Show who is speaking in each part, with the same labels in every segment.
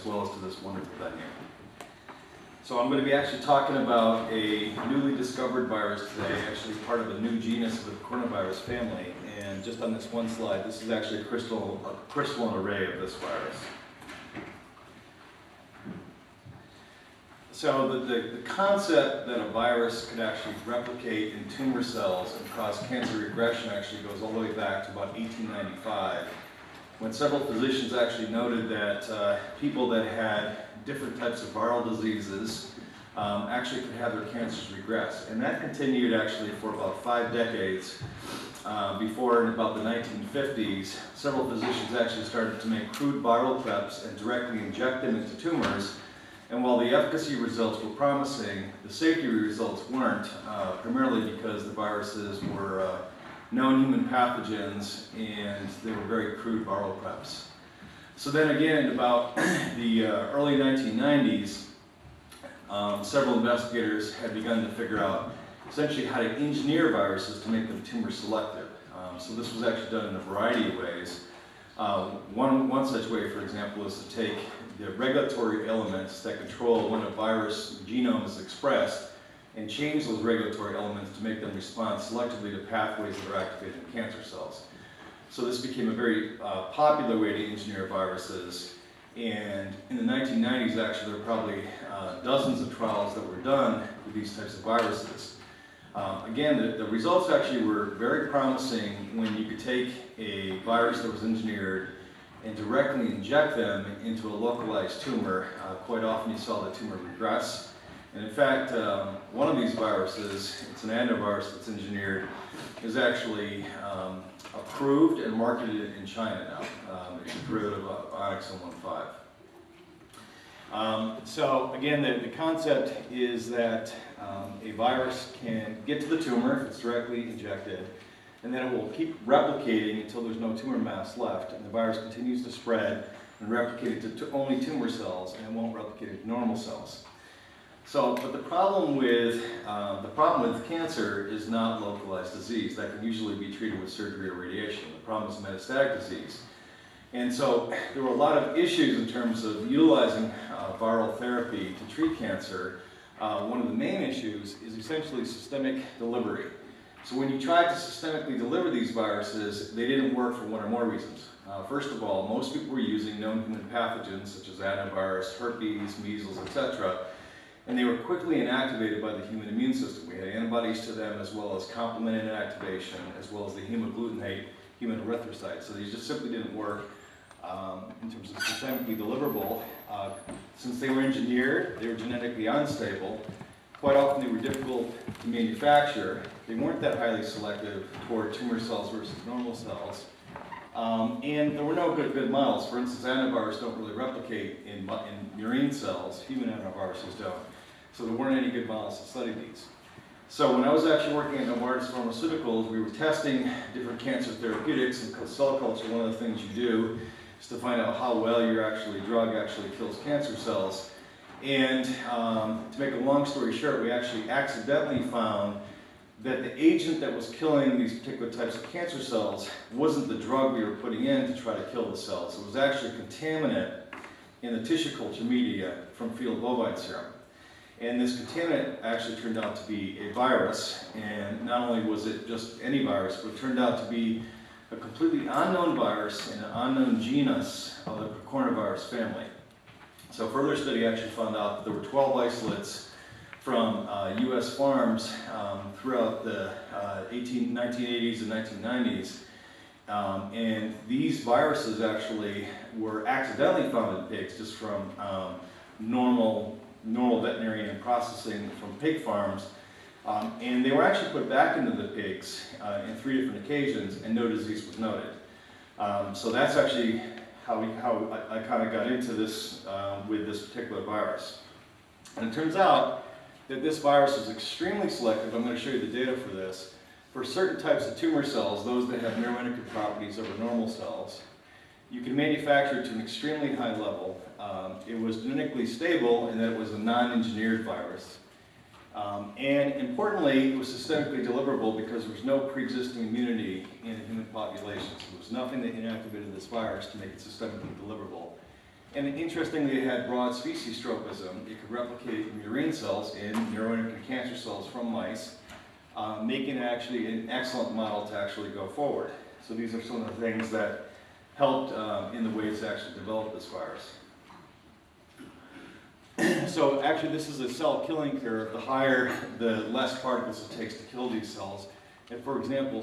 Speaker 1: as well as to this wonderful venue. So I'm going to be actually talking about a newly discovered virus today, actually part of a new genus of the coronavirus family. And just on this one slide, this is actually a crystalline array of this virus. So the concept that a virus could actually replicate in tumor cells and cause cancer regression actually goes all the way back to about 1895, when several physicians actually noted that people that had different types of viral diseases actually could have their cancers regress. And that continued actually for about 5 decades. Before, in about the 1950s, several physicians actually started to make crude viral preps and directly inject them into tumors. And while the efficacy results were promising, the safety results weren't, primarily because the viruses were known human pathogens and they were very crude viral preps. So then again, about the early 1990s, several investigators had begun to figure out essentially how to engineer viruses to make them tumor selective. So this was actually done in a variety of ways. One such way, for example, is to take the regulatory elements that control when a virus genome is expressed and change those regulatory elements to make them respond selectively to pathways that are activated in cancer cells. So this became a very popular way to engineer viruses. And in the 1990s, actually, there were probably dozens of trials that were done with these types of viruses. Again, the results actually were very promising when you could take a virus that was engineered and directly inject them into a localized tumor. Quite often you saw the tumor regress. And in fact, one of these viruses, it's an adenovirus that's engineered, is actually approved and marketed in China now. It's a derivative of Onyx 115. So again, the concept is that a virus can get to the tumor if it's directly injected, and then it will keep replicating until there's no tumor mass left, and the virus continues to spread and replicate it to only tumor cells, and it won't replicate it to normal cells. So, but the problem with cancer is not localized disease. That can usually be treated with surgery or radiation. The problem is metastatic disease. And so there were a lot of issues in terms of utilizing viral therapy to treat cancer. One of the main issues is essentially systemic delivery. So when you tried to systemically deliver these viruses, they didn't work for one or more reasons. First of all, most people were using known human pathogens such as adenovirus, herpes, measles, etc. And they were quickly inactivated by the human immune system. We had antibodies to them as well as complement inactivation, as well as the hemagglutinated human erythrocytes. So these just simply didn't work in terms of systemically deliverable. Since they were engineered, they were genetically unstable. Quite often they were difficult to manufacture. They weren't that highly selective toward tumor cells versus normal cells. And there were no good models. For instance, adenovirus don't really replicate in murine cells. Human adenoviruses don't. So there weren't any good models to study these. So when I was actually working at Novartis Pharmaceuticals, we were testing different cancer therapeutics, and cell culture, one of the things you do is to find out how well your drug actually kills cancer cells. And to make a long story short, we actually accidentally found that the agent that was killing these particular types of cancer cells wasn't the drug we were putting in to try to kill the cells. It was actually a contaminant in the tissue culture media from fetal bovine serum. And this contaminant actually turned out to be a virus, and not only was it just any virus, but it turned out to be a completely unknown virus in an unknown genus of the coronavirus family. So further study actually found out that there were 12 isolates from US farms throughout the 1980s and 1990s. And these viruses actually were accidentally found in pigs just from normal veterinarian processing from pig farms. And they were actually put back into the pigs in 3 different occasions, and no disease was noted. So that's actually how I kind of got into this with this particular virus. And it turns out that this virus is extremely selective. I'm going to show you the data for this. For certain types of tumor cells, those that have neuroendocrine properties over normal cells, you can manufacture it to an extremely high level. It was genetically stable in that it was a non-engineered virus. And importantly, it was systemically deliverable because there was no pre-existing immunity in the human population. So there was nothing that inactivated this virus to make it systemically deliverable. And interestingly, it had broad species tropism. It could replicate murine cells in neuroendocrine cancer cells from mice, making it actually an excellent model to actually go forward. So these are some of the things that helped in the ways to actually develop this virus. So actually this is a cell killing curve. The higher, the less particles it takes to kill these cells. And for example,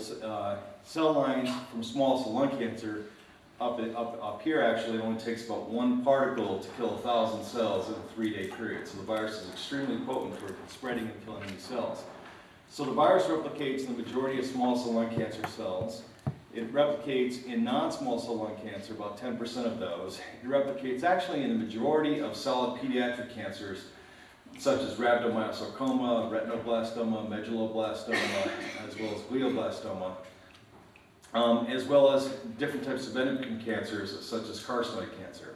Speaker 1: cell lines from small cell lung cancer up here actually only takes about 1 particle to kill 1,000 cells in a 3-day period. So the virus is extremely potent for spreading and killing these cells. So the virus replicates in the majority of small cell lung cancer cells. It replicates in non-small cell lung cancer, about 10% of those. It replicates actually in the majority of solid pediatric cancers, such as rhabdomyosarcoma, retinoblastoma, medulloblastoma, as well as glioblastoma, as well as different types of endocrine cancers, such as carcinoid cancer.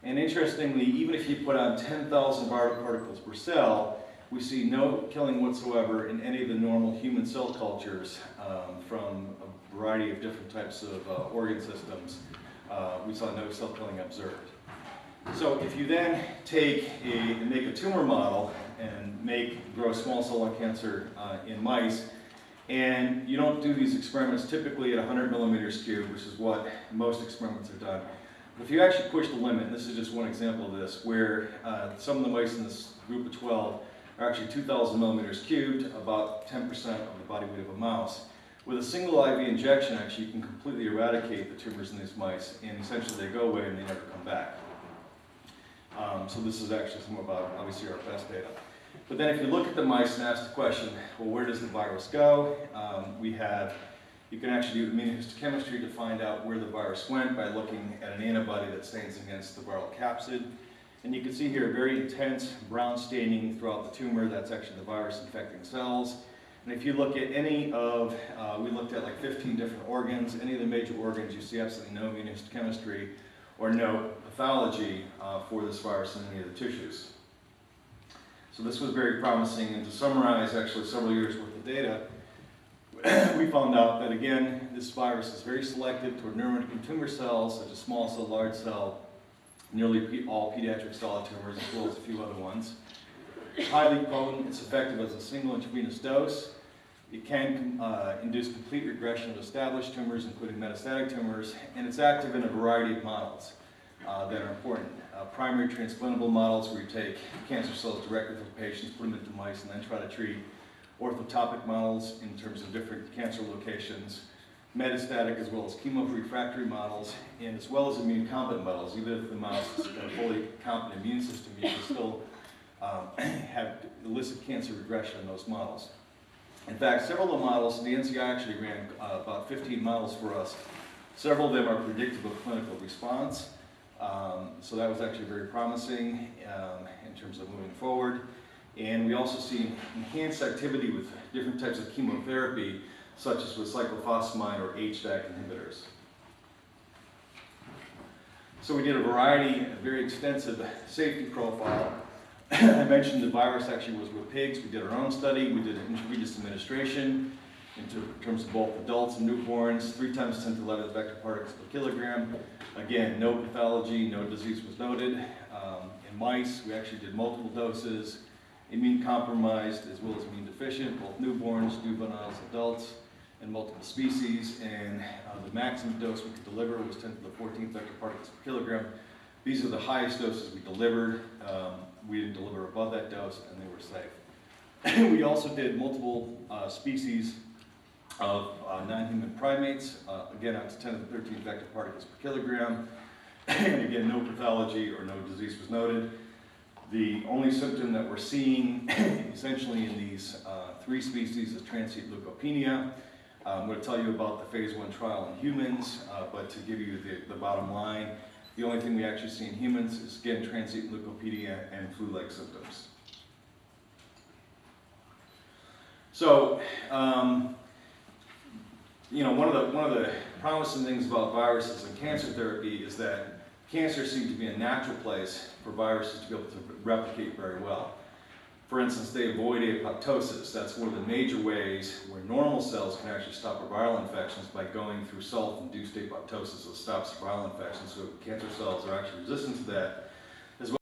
Speaker 1: And interestingly, even if you put on 10,000 viral particles per cell, we see no killing whatsoever in any of the normal human cell cultures from a variety of different types of organ systems. We saw no cell killing observed. So if you then make a tumor model and grow small cell lung cancer in mice, and you don't do these experiments typically at 100 millimeters cubed, which is what most experiments are done. But if you actually push the limit, and this is just one example of this, where some of the mice in this group of 12 are actually 2,000 millimeters cubed, about 10% of the body weight of a mouse. With a single IV injection, actually, you can completely eradicate the tumors in these mice, and essentially they go away and they never come back. So this is actually some of our, obviously, our best data. But then if you look at the mice and ask the question, well, where does the virus go? You can actually do immunohistochemistry to find out where the virus went by looking at an antibody that stains against the viral capsid. And you can see here very intense brown staining throughout the tumor. That's actually the virus infecting cells. And if you look at any of, we looked at like 15 different organs, any of the major organs, you see absolutely no immunohistochemistry or no pathology for this virus in any of the tissues. So this was very promising, and to summarize actually several years worth of data, we found out that again, this virus is very selective toward neuroendocrine tumor cells, such as small cell, large cell, nearly all pediatric solid tumors, as well as a few other ones. Highly potent, it's effective as a single intravenous dose. It can induce complete regression of established tumors, including metastatic tumors, and it's active in a variety of models that are important. Primary transplantable models where you take cancer cells directly from patients, put them into mice, and then try to treat. Orthotopic models in terms of different cancer locations. Metastatic as well as chemo-refractory models, and as well as immune-competent models. Even if the mouse has got a fully competent immune system, you can still have elicit cancer regression in those models. In fact, several of the models, the NCI actually ran about 15 models for us. Several of them are predictive of clinical response. So that was actually very promising in terms of moving forward. And we also see enhanced activity with different types of chemotherapy, such as with cyclophosphamide or HDAC inhibitors. So we did a very extensive safety profile. I mentioned the virus actually was with pigs. We did our own study. We did intravenous administration in terms of both adults and newborns, 3 times 10 to the 11th vector particles per kilogram. Again, no pathology, no disease was noted. In mice, we actually did multiple doses, immune compromised as well as immune deficient, both newborns, juveniles, adults, and multiple species. And the maximum dose we could deliver was 10 to the 14th vector particles per kilogram. These are the highest doses we delivered. We didn't deliver above that dose, and they were safe. We also did multiple species of non-human primates, again out to 10 to the 13th vector particles per kilogram. And again, no pathology or no disease was noted. The only symptom that we're seeing essentially in these 3 species is transient leukopenia. I'm going to tell you about the phase 1 trial in humans, but to give you the bottom line, the only thing we actually see in humans is, again, transient leukopenia and flu-like symptoms. So, you know, one of the promising things about viruses and cancer therapy is that cancer seems to be a natural place for viruses to be able to replicate very well. For instance, they avoid apoptosis. That's one of the major ways where normal cells can actually stop a viral infections by going through self-induced apoptosis. So it stops viral infections. So cancer cells are actually resistant to that.